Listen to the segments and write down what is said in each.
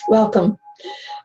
Welcome.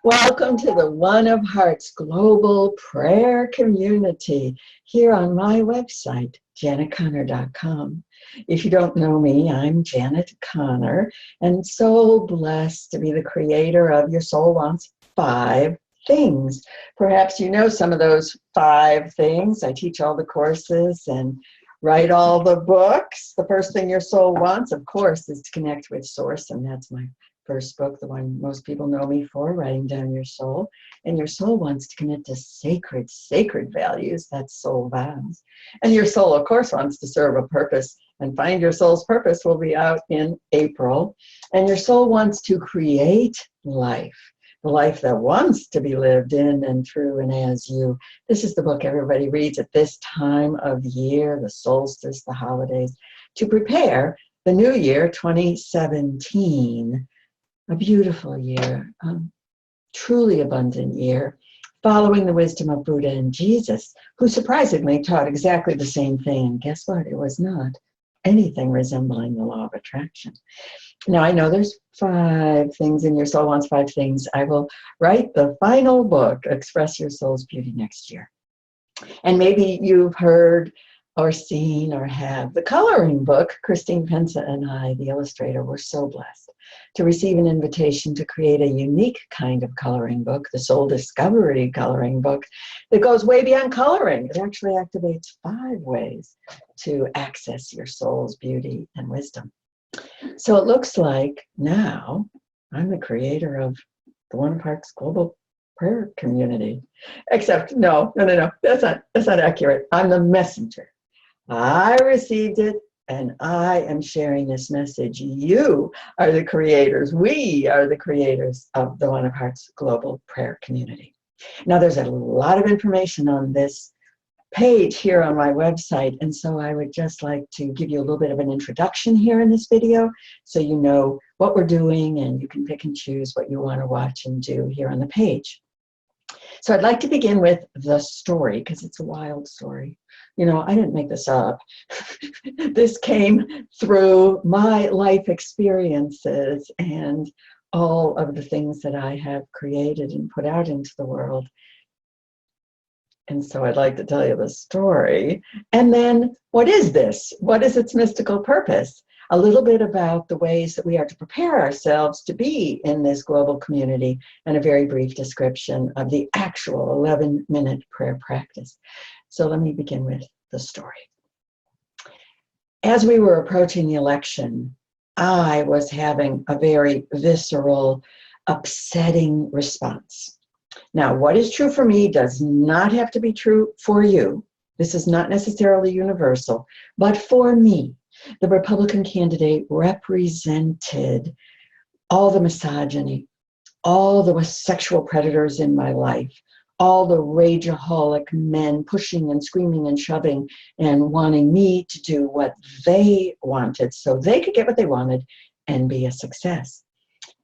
Welcome to the One of Hearts Global Prayer Community here on my website, janetconnor.com. If you don't know me, I'm Janet Connor, and so blessed to be the creator of Your Soul Wants 5 Things. Perhaps you know some of those 5 things. I teach all the courses and write all the books. The first thing your soul wants, of course, is to connect with Source, and that's my first book, the one most people know me for, Writing Down Your Soul. And your soul wants to connect to sacred values. That's soul vows. And your soul, of course, wants to serve a purpose. And Find Your Soul's Purpose will be out in April. And your soul wants to create life, the life that wants to be lived in and through and as you. This is the book everybody reads at this time of year, the solstice, the holidays, to prepare the new year, 2017. A beautiful year, truly abundant year, following the wisdom of Buddha and Jesus, who surprisingly taught exactly the same thing. And guess what? It was not anything resembling the law of attraction. Now, I know there's 5 things in Your Soul Wants 5 Things. I will write the final book, Express Your Soul's Beauty, next year. And maybe you've heard or seen or have the coloring book. Christine Pensa and I, the illustrator, were so blessed to receive an invitation to create a unique kind of coloring book, the Soul Discovery coloring book, that goes way beyond coloring. It actually activates 5 ways to access your soul's beauty and wisdom. So it looks like now I'm the creator of the One of Hearts Global Prayer Community. Except, no, that's not accurate. I'm the messenger. I received it, and I am sharing this message. You are the creators. We are the creators of the One of Hearts Global Prayer Community. Now, there's a lot of information on this page here on my website, and so I would just like to give you a little bit of an introduction here in this video so you know what we're doing and you can pick and choose what you want to watch and do here on the page. So I'd like to begin with the story, because it's a wild story. You know, I didn't make this up. This came through my life experiences and all of the things that I have created and put out into the world. And so I'd like to tell you the story. And then, what is this? What is its mystical purpose? A little bit about the ways that we are to prepare ourselves to be in this global community, and a very brief description of the actual 11-minute prayer practice. So let me begin with the story. As we were approaching the election, I was having a very visceral, upsetting response. Now, what is true for me does not have to be true for you. This is not necessarily universal, but for me, the Republican candidate represented all the misogyny, all the sexual predators in my life, all the rageaholic men pushing and screaming and shoving and wanting me to do what they wanted so they could get what they wanted and be a success.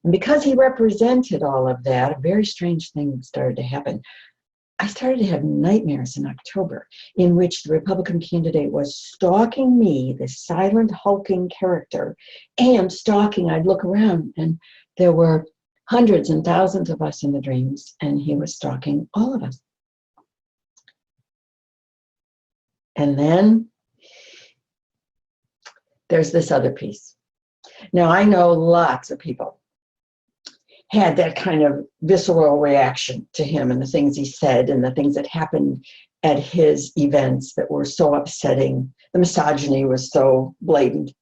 And because he represented all of that, a very strange thing started to happen. I started to have nightmares in October in which the Republican candidate was stalking me, this silent, hulking character, and stalking. I'd look around and there were hundreds and thousands of us in the dreams, and he was stalking all of us. And then there's this other piece. Now, I know lots of people had that kind of visceral reaction to him and the things he said and the things that happened at his events that were so upsetting. The misogyny was so blatant.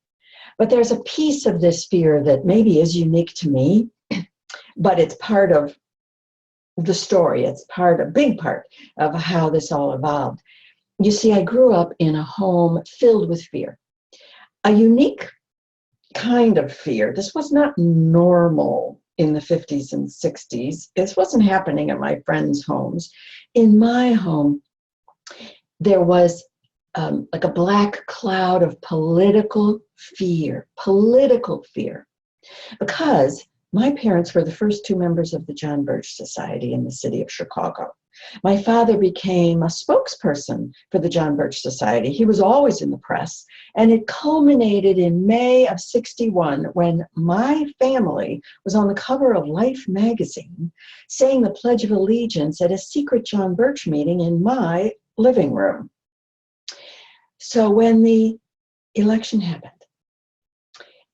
But there's a piece of this fear that maybe is unique to me, but it's part of the story. It's a big part of how this all evolved. You see, I grew up in a home filled with fear, a unique kind of fear. This was not normal in the 50s and 60s. This wasn't happening at my friends' homes. In my home, there was like a black cloud of political fear, because my parents were the first 2 members of the John Birch Society in the city of Chicago. My father became a spokesperson for the John Birch Society. He was always in the press, and it culminated in May of '61 when my family was on the cover of Life magazine saying the Pledge of Allegiance at a secret John Birch meeting in my living room. So when the election happened,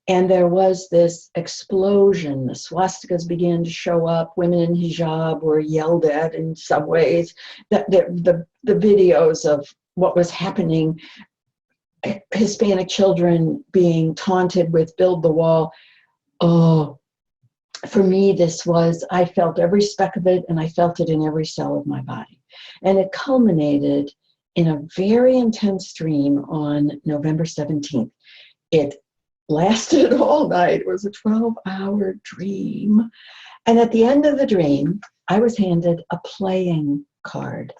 and there was this explosion. The swastikas began to show up. Women in hijab were yelled at in subways. The videos of what was happening, Hispanic children being taunted with "build the wall." Oh, for me, I felt every speck of it, and I felt it in every cell of my body. And it culminated in a very intense dream on November 17th. It lasted all night. It was a 12-hour dream. And at the end of the dream, I was handed a playing card,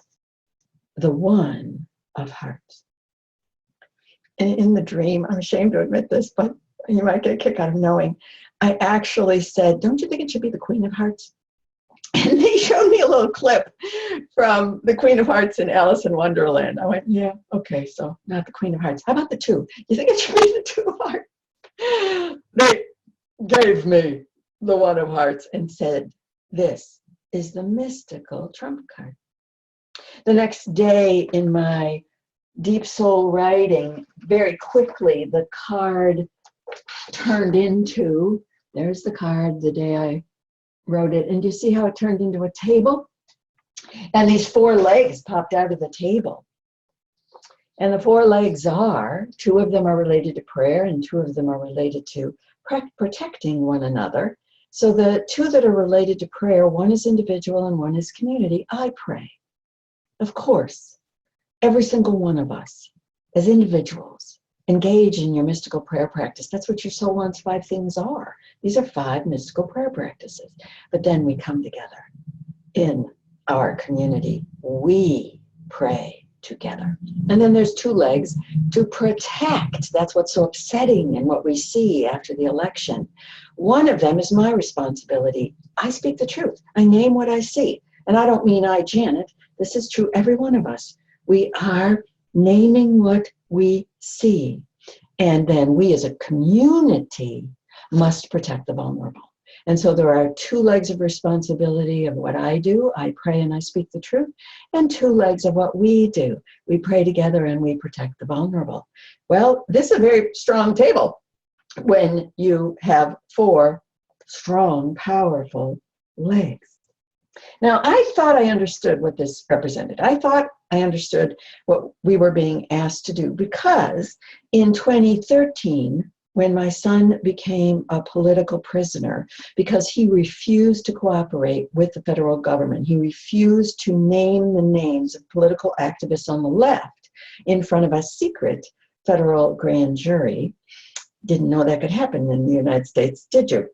the One of Hearts. And in the dream, I'm ashamed to admit this, but you might get a kick out of knowing, I actually said, "Don't you think it should be the Queen of Hearts?" And they showed me a little clip from the Queen of Hearts in Alice in Wonderland. I went, yeah, okay, so not the Queen of Hearts. How about the two? You think it should be the Two of Hearts? They gave me the One of Hearts and said, "This is the mystical trump card." The next day in my deep soul writing, very quickly, the card turned into, there's the card the day I wrote it, and you see how it turned into a table? And these four legs popped out of the table. And the four legs are, two of them are related to prayer and two of them are related to protecting one another. So the two that are related to prayer, one is individual and one is community. I pray. Of course, every single one of us as individuals engage in your mystical prayer practice. That's what your Soul Wants 5 things are. These are 5 mystical prayer practices. But then we come together in our community. We pray together. And then there's two legs to protect. That's what's so upsetting in what we see after the election. One of them is my responsibility. I speak the truth. I name what I see. And I don't mean I, Janet. This is true, every one of us. We are naming what we see. And then we as a community must protect the vulnerable. And so there are 2 legs of responsibility of what I do. I pray and I speak the truth. And 2 legs of what we do. We pray together and we protect the vulnerable. Well, this is a very strong table when you have 4 strong, powerful legs. Now, I thought I understood what this represented. I thought I understood what we were being asked to do, because in 2013, when my son became a political prisoner because he refused to cooperate with the federal government, he refused to name the names of political activists on the left in front of a secret federal grand jury. Didn't know that could happen in the United States, did you?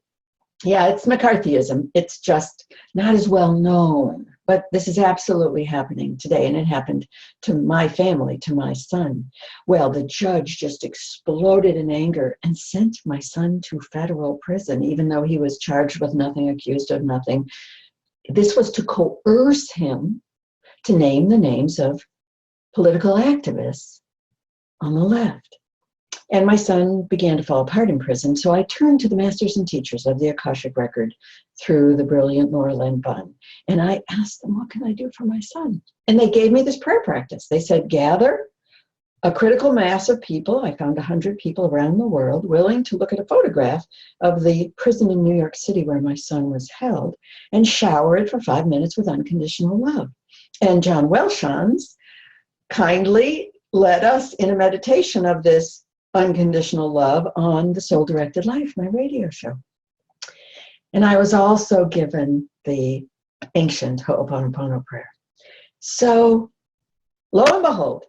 Yeah, it's McCarthyism. It's just not as well known. But this is absolutely happening today, and it happened to my family, to my son. Well, the judge just exploded in anger and sent my son to federal prison, even though he was charged with nothing, accused of nothing. This was to coerce him to name the names of political activists on the left. And my son began to fall apart in prison, so I turned to the masters and teachers of the Akashic Record through the brilliant Laura Lynn Bunn. And I asked them, what can I do for my son? And they gave me this prayer practice. They said, gather a critical mass of people. I found 100 people around the world willing to look at a photograph of the prison in New York City where my son was held and shower it for 5 minutes with unconditional love. And John Welshans kindly led us in a meditation of this unconditional love on the Soul Directed Life, my radio show. And I was also given the ancient Ho'oponopono prayer. So lo and behold,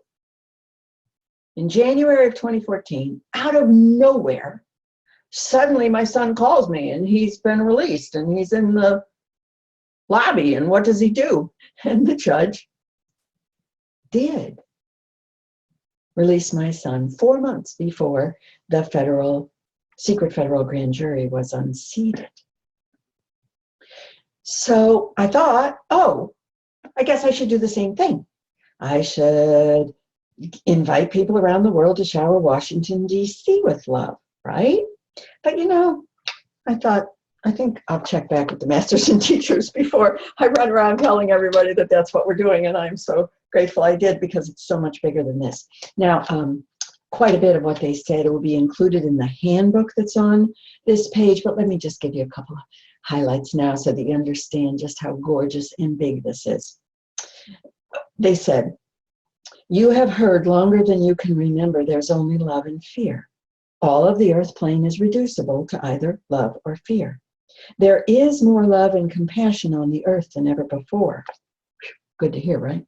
in January of 2014, out of nowhere, suddenly my son calls me and he's been released and he's in the lobby. And what does he do? And the judge did release my son 4 months before the secret federal grand jury was unseated. So I thought, oh, I guess I should do the same thing. I should invite people around the world to shower Washington, D.C. with love, right? But I think I'll check back with the masters and teachers before I run around telling everybody that that's what we're doing. And I'm so grateful I did, because it's so much bigger than this. Now, quite a bit of what they said will be included in the handbook that's on this page, but let me just give you a couple of highlights now so that you understand just how gorgeous and big this is. They said, "You have heard longer than you can remember there's only love and fear. All of the earth plane is reducible to either love or fear. There is more love and compassion on the earth than ever before." Good to hear, right?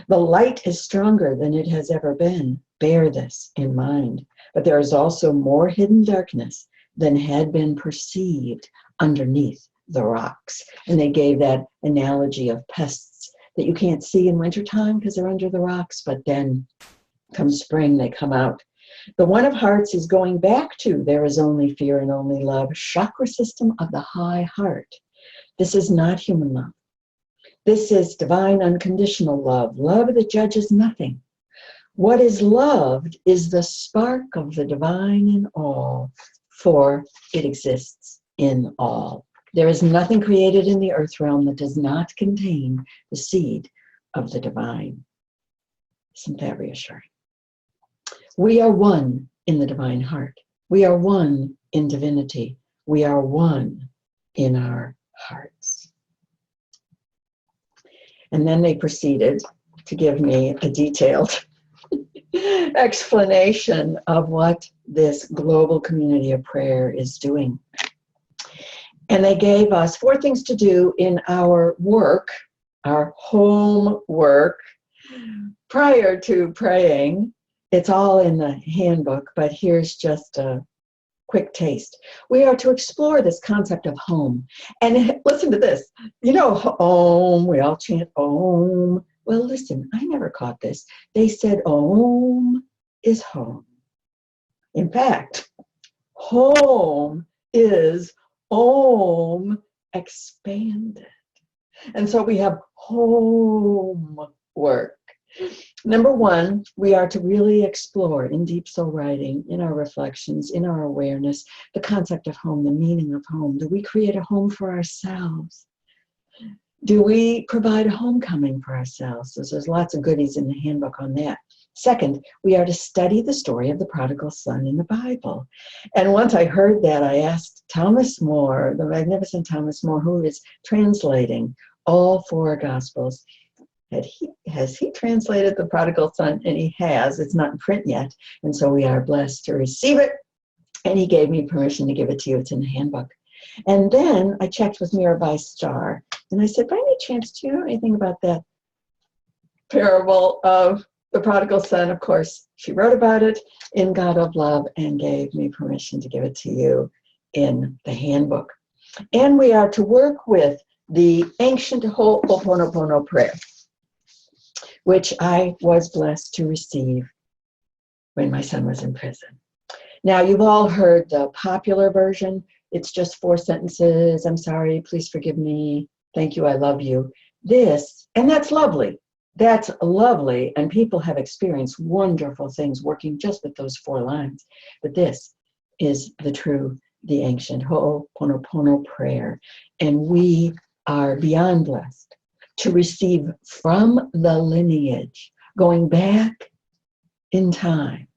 "The light is stronger than it has ever been. Bear this in mind. But there is also more hidden darkness than had been perceived underneath the rocks." And they gave that analogy of pests that you can't see in wintertime because they're under the rocks, but then come spring, they come out. The One of Hearts is going back to "there is only fear and only love," chakra system of the high heart. This is not human love. This is divine unconditional love, love that judges nothing. What is loved is the spark of the divine in all, for it exists in all. There is nothing created in the earth realm that does not contain the seed of the divine. Isn't that reassuring? We are one in the divine heart. We are one in divinity. We are one in our hearts. And then they proceeded to give me a detailed explanation of what this global community of prayer is doing. And they gave us 4 things to do in our work, our home work, prior to praying. It's all in the handbook, but here's just a quick taste. We are to explore this concept of home. And listen to this. You know, Om, we all chant Om. Well, listen, I never caught this. They said Om is home. In fact, home is Om expanded. And so we have homework. Number 1, we are to really explore in deep soul writing, in our reflections, in our awareness, the concept of home, the meaning of home. Do we create a home for ourselves? Do we provide a homecoming for ourselves? So there's lots of goodies in the handbook on that. Second, we are to study the story of the prodigal son in the Bible. And once I heard that, I asked Thomas More, the magnificent Thomas More, who is translating all 4 Gospels, has he translated the prodigal son? And he has. It's not in print yet. And so we are blessed to receive it. And he gave me permission to give it to you. It's in the handbook. And then I checked with Mirabai Starr. And I said, by any chance, do you know anything about that parable of the prodigal son? Of course, she wrote about it in God of Love and gave me permission to give it to you in the handbook. And we are to work with the ancient Ho'oponopono prayer, which I was blessed to receive when my son was in prison. Now, you've all heard the popular version. It's just 4 sentences. I'm sorry, please forgive me. Thank you, I love you. This, and that's lovely. That's lovely, and people have experienced wonderful things working just with those 4 lines. But this is the ancient Ho'oponopono prayer, and we are beyond blessed to receive from the lineage, going back in time.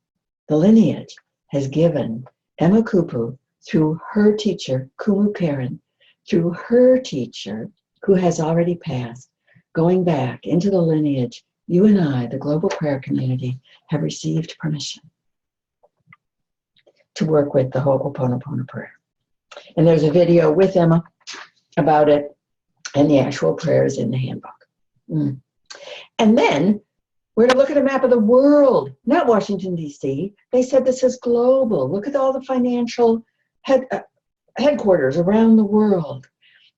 The lineage has given Emma Kupu, through her teacher, Kumu Karen, through her teacher, who has already passed, going back into the lineage, you and I, the global prayer community, have received permission to work with the Ho'oponopono prayer. And there's a video with Emma about it, and the actual prayer is in the handbook. And then we're to look at a map of the world, not Washington, D.C. They said this is global. Look at all the financial headquarters around the world.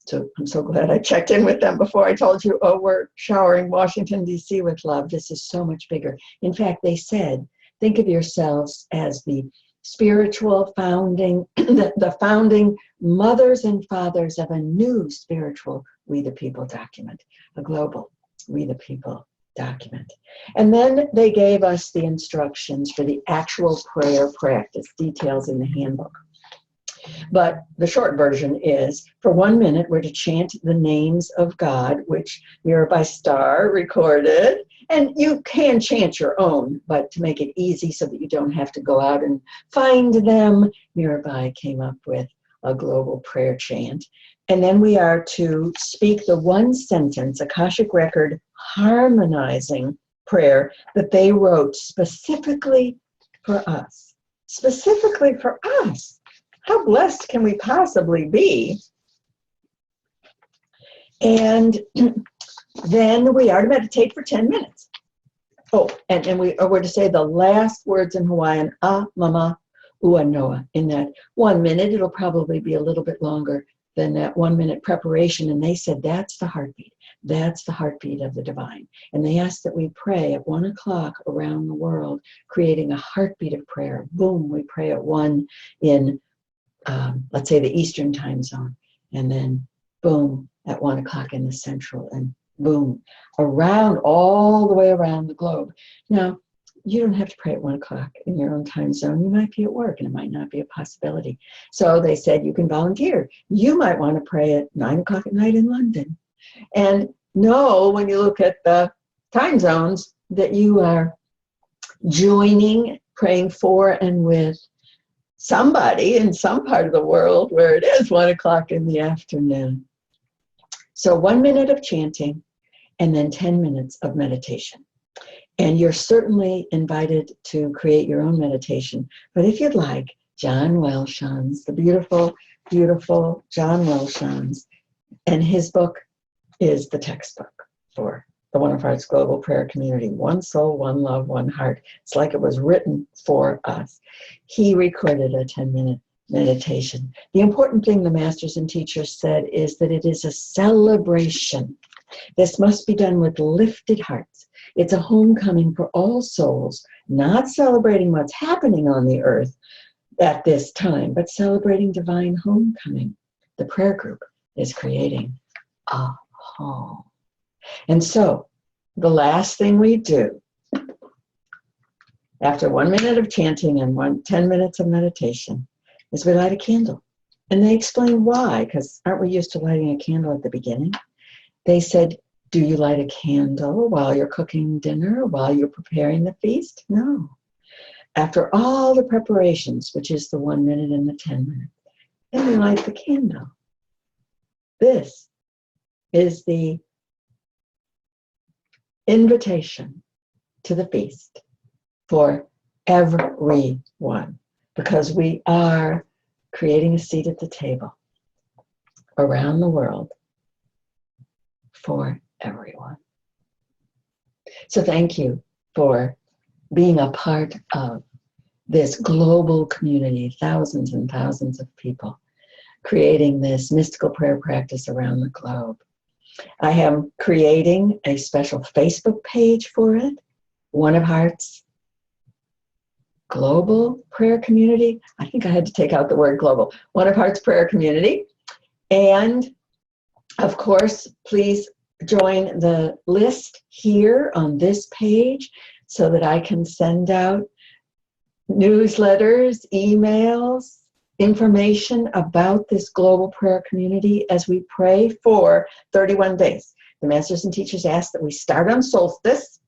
So I'm so glad I checked in with them before I told you, oh, we're showering Washington, D.C. with love. This is so much bigger. In fact, they said, think of yourselves as the spiritual founding, the founding mothers and fathers of a new spiritual We the People document, a global We the People document. And then they gave us the instructions for the actual prayer practice, details in the handbook. But the short version is, for 1 minute, we're to chant the names of God, which Mirabai Starr recorded. And you can chant your own, but to make it easy so that you don't have to go out and find them, Mirabai came up with a global prayer chant. And then we are to speak the one sentence, Akashic Record harmonizing prayer that they wrote specifically for us. Specifically for us. How blessed can we possibly be? And then we are to meditate for 10 minutes. Oh, and we're to say the last words in Hawaiian, a mama ua noa. In that 1 minute, it'll probably be a little bit longer than that 1 minute preparation. And they said that's the heartbeat. That's the heartbeat of the divine. And they asked that we pray at 1 o'clock around the world, creating a heartbeat of prayer. Boom, we pray at 1 in let's say the Eastern time zone, and then boom, at 1 o'clock in the Central, and boom, around, all the way around the globe. Now, you don't have to pray at 1 o'clock in your own time zone. You might be at work, and it might not be a possibility. So they said you can volunteer. You might want to pray at 9 o'clock at night in London. And know, when you look at the time zones, that you are joining, praying for and with somebody in some part of the world where it is 1 o'clock in the afternoon. So 1 minute of chanting and then 10 minutes of meditation. And you're certainly invited to create your own meditation. But if you'd like, John Welshon's, the beautiful, beautiful John Welshon's, and his book is the textbook for the One of Hearts Global Prayer Community. One soul, one love, one heart. It's like it was written for us. He recorded a 10-minute meditation. The important thing the masters and teachers said is that it is a celebration. This must be done with lifted hearts. It's a homecoming for all souls, not celebrating what's happening on the earth at this time, but celebrating divine homecoming. The prayer group is creating a home. And so, the last thing we do, after 1 minute of chanting and 10 minutes of meditation, is we light a candle. And they explain why, because aren't we used to lighting a candle at the beginning? They said, do you light a candle while you're cooking dinner, while you're preparing the feast? No. After all the preparations, which is the 1 minute and the 10 minutes, then we light the candle. This is the invitation to the feast for everyone, because we are creating a seat at the table around the world for everyone. So thank you for being a part of this global community, thousands and thousands of people creating this mystical prayer practice around the globe. I am creating a special Facebook page for it, One of Hearts Global Prayer Community. I think I had to take out the word global. One of Hearts Prayer Community. And of course, please join the list here on this page so that I can send out newsletters, emails, information about this global prayer community as we pray for 31 days. The masters and teachers asked that we start on solstice,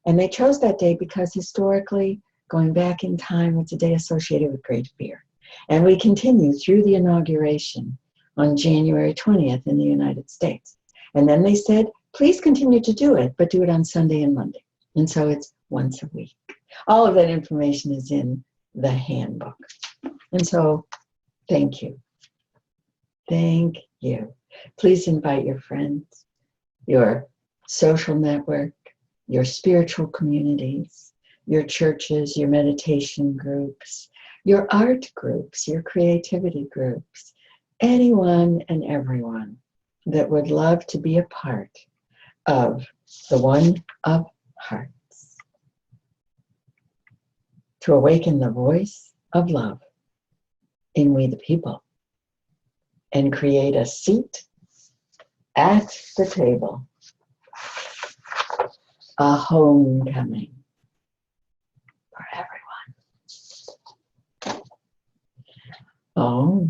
and they chose that day because historically, going back in time, it's a day associated with great fear. And we continue through the inauguration on January 20th in the United States. And then they said, please continue to do it, but do it on Sunday and Monday. And so it's once a week. All of that information is in the handbook. And so, thank you. Thank you. Please invite your friends, your social network, your spiritual communities, your churches, your meditation groups, your art groups, your creativity groups, anyone and everyone that would love to be a part of the One of Hearts, to awaken the voice of love in We the People and create a seat at the table a homecoming for everyone. Oh,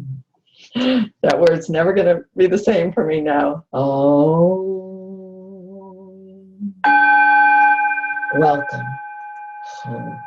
that word's never going to be the same for me now. Oh, welcome home.